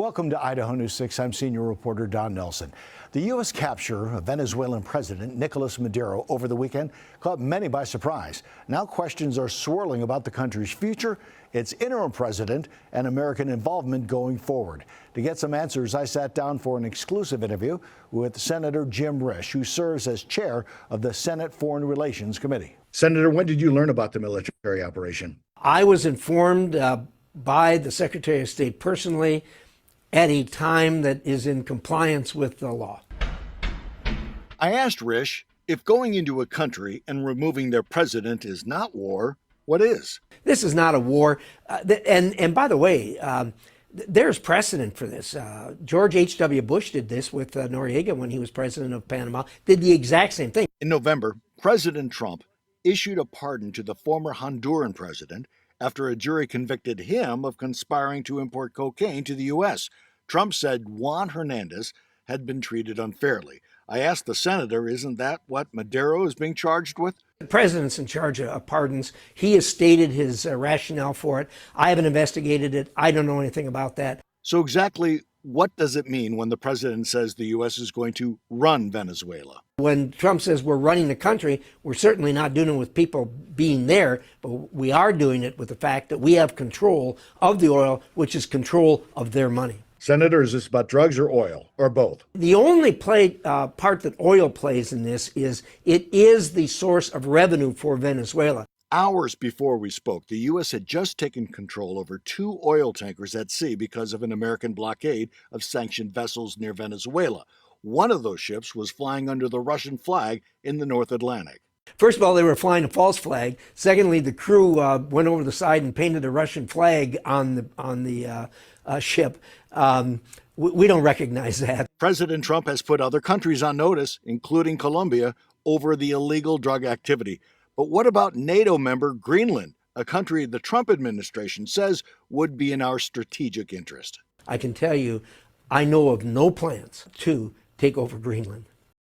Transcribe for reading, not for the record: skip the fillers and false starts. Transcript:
Welcome to Idaho News 6. I'm senior reporter Don Nelson. The U.S. capture of Venezuelan President Nicolas Maduro over the weekend caught many by surprise. Now questions are swirling about the country's future, its interim president, and American involvement going forward. To get some answers, I sat down for an exclusive interview with Senator Jim Risch, who serves as chair of the Senate Foreign Relations Committee. Senator, when did you learn about the military operation? I was informed by the Secretary of State personally at a time that is in compliance with the law. I asked Risch, if going into a country and removing their president is not war, what is? This is not a war. And by the way, there's precedent for this. George H.W. Bush did this with Noriega when he was president of Panama, did the exact same thing. In November, President Trump issued a pardon to the former Honduran president after a jury convicted him of conspiring to import cocaine to the U.S. Trump said Juan Hernandez had been treated unfairly. I asked the senator, isn't that what Maduro is being charged with? The president's in charge of pardons. He has stated his rationale for it. I haven't investigated it. I don't know anything about that. So exactly what does it mean when the president says the U.S. is going to run Venezuela? When Trump says we're running the country, we're certainly not doing it with people being there, but we are doing it with the fact that we have control of the oil, which is control of their money. Senator, is this about drugs or oil, or both? The only part that oil plays in this is it is the source of revenue for Venezuela. Hours before we spoke, the U.S. had just taken control over 2 oil tankers at sea because of an American blockade of sanctioned vessels near Venezuela. One of those ships was flying under the Russian flag in the North Atlantic. First of all, they were flying a false flag. Secondly, the crew went over the side and painted a Russian flag on the ship. We don't recognize that. President Trump has put other countries on notice, including Colombia, over the illegal drug activity. But what about NATO member Greenland, a country the Trump administration says would be in our strategic interest? I can tell you, I know of no plans to take over Greenland.